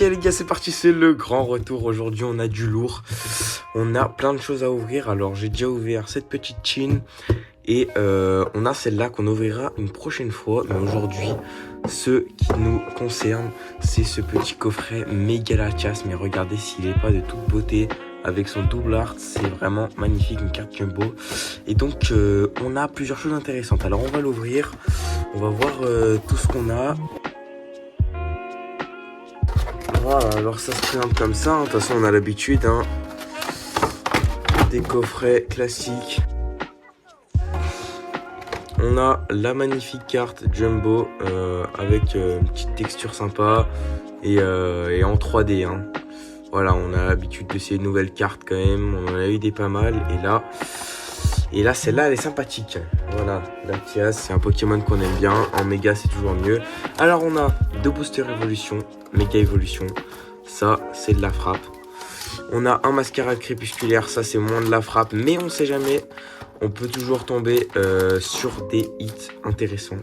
Ok les gars, c'est parti, c'est le grand retour. Aujourd'hui on a du lourd, on a plein de choses à ouvrir. Alors j'ai déjà ouvert cette petite chine et on a celle-là qu'on ouvrira une prochaine fois. Mais aujourd'hui, ce qui nous concerne, c'est ce petit coffret méga la chasse. Mais regardez s'il n'est pas de toute beauté avec son double art, c'est vraiment magnifique, une carte jumbo. Et donc on a plusieurs choses intéressantes. Alors on va l'ouvrir, on va voir tout ce qu'on a. Voilà, alors ça se présente comme ça, hein. De toute façon on a l'habitude, hein. Des coffrets classiques. On a la magnifique carte Jumbo avec une petite texture sympa et en 3D, hein. Voilà, on a l'habitude de ces nouvelles cartes quand même, on en a eu des pas mal et là celle-là elle est sympathique. Voilà, Latias, c'est un Pokémon qu'on aime bien, en méga c'est toujours mieux. Alors on a deux boosters évolution, méga évolution, ça c'est de la frappe. On a un mascarade crépusculaire, ça c'est moins de la frappe, mais on sait jamais. On peut toujours tomber sur des hits intéressants.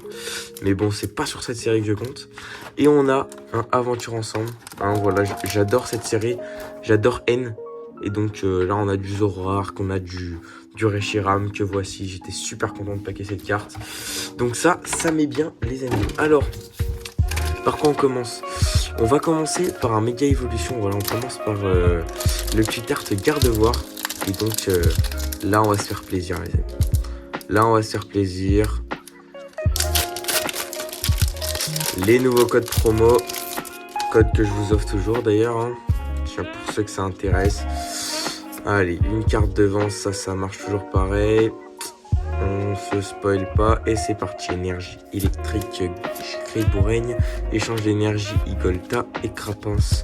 Mais bon, c'est pas sur cette série que je compte. Et on a un Aventure Ensemble. Hein, voilà, j'adore cette série. J'adore N. Et donc là, on a du Zoroark, on a du Reshiram que voici. J'étais super content de paquer cette carte. Donc ça met bien les amis. Alors, par quoi on commence? On va commencer par un méga évolution. Voilà, on commence par le petit art Gardevoir. Et donc là, on va se faire plaisir, les amis. Là, on va se faire plaisir. Les nouveaux codes promo. Codes que je vous offre toujours, d'ailleurs, hein. Tiens, pour ceux que ça intéresse. Allez, une carte devant, ça marche toujours pareil. On se spoil pas. Et c'est parti. Énergie électrique, Griboureigne. Échange d'énergie, Igolta et Crapince.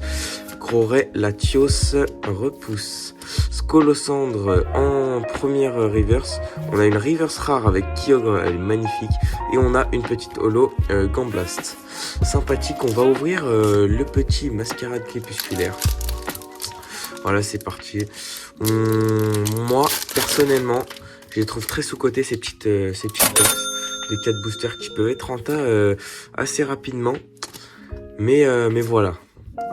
Croret, Latios, repousse. Scolosandre en première reverse. On a une reverse rare avec Kyogre, elle est magnifique. Et on a une petite holo Gamblast. Sympathique, on va ouvrir le petit mascarade crépusculaire. Voilà, c'est parti. Moi, personnellement, je les trouve très sous-cotés ces petites box de 4 boosters qui peuvent être renta assez rapidement. Mais voilà.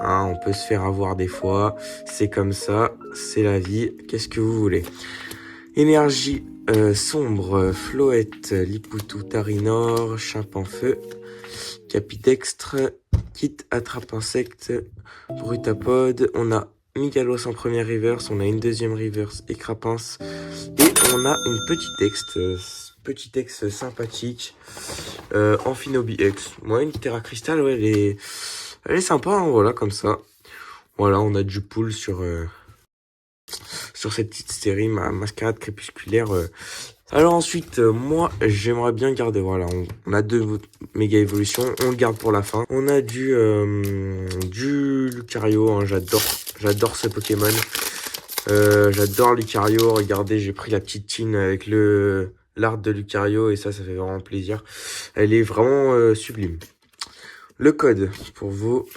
Hein, on peut se faire avoir des fois, c'est comme ça, c'est la vie, qu'est-ce que vous voulez. Énergie sombre, Floette, Lipoutou, Tarinor, Chimpanfeu, Capidextre, Kit attrape insecte, Brutapod, on a Migalos en première reverse, on a une deuxième reverse et Crapince, et on a une petite ex sympathique, Amphinobi X. Moi, une Terra Crystal, ouais, elle est sympa, hein, voilà, comme ça. Voilà, on a du pool sur cette petite série, ma mascarade crépusculaire. Alors ensuite, moi, j'aimerais bien garder, voilà, on a deux méga évolutions, on le garde pour la fin. On a du Lucario, hein, j'adore ce Pokémon. J'adore Lucario, regardez, j'ai pris la petite tine avec l'art de Lucario et ça fait vraiment plaisir. Elle est vraiment sublime. Le code pour vous,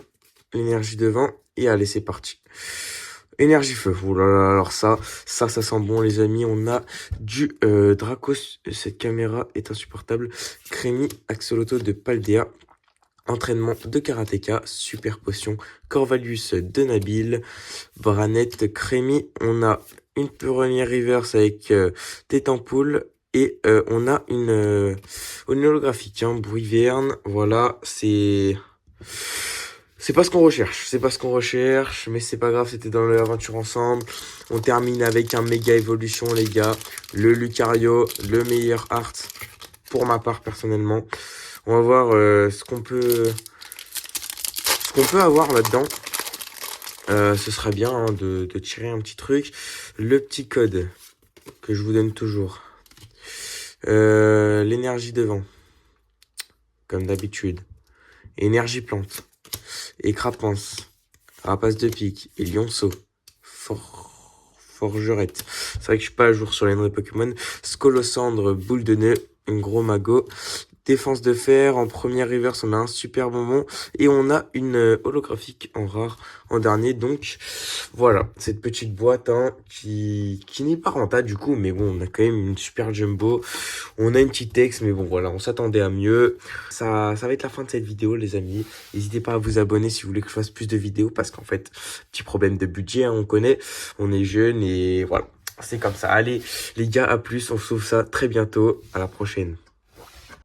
énergie de vent, et allez, c'est parti. Énergie feu, oulala, alors ça sent bon les amis, on a du Dracos, cette caméra est insupportable, Crémi, Axoloto de Paldea, entraînement de Karateka, super potion, Corvalus de Nabil, Branette, Crémi, on a une première reverse avec Tétampoule, et on a une holographique, hein, Bruiverne, voilà, c'est pas ce qu'on recherche, mais c'est pas grave, c'était dans l'aventure ensemble. On termine avec un méga évolution, les gars, le Lucario, le meilleur art, pour ma part, personnellement. On va voir ce qu'on peut avoir là-dedans. Ce serait bien, hein, de tirer un petit truc. Le petit code que je vous donne toujours. L'énergie de vent, comme d'habitude. Énergie plante. Et Crapince, Rapace de pique, et Lionceau, Forgerette. C'est vrai que je suis pas à jour sur les noms des Pokémon. Scolosandre, Boule de nœud, un gros magot, défense de fer. En première reverse, on a un super bonbon. Et on a une holographique en rare en dernier. Donc voilà, cette petite boîte hein, qui n'est pas rentable du coup. Mais bon, on a quand même une super jumbo. On a une petite ex, mais bon voilà, on s'attendait à mieux. Ça va être la fin de cette vidéo les amis. N'hésitez pas à vous abonner si vous voulez que je fasse plus de vidéos. Parce qu'en fait, petit problème de budget, hein, on connaît. On est jeune et voilà. C'est comme ça. Allez, les gars, à plus. On se retrouve ça très bientôt. À la prochaine.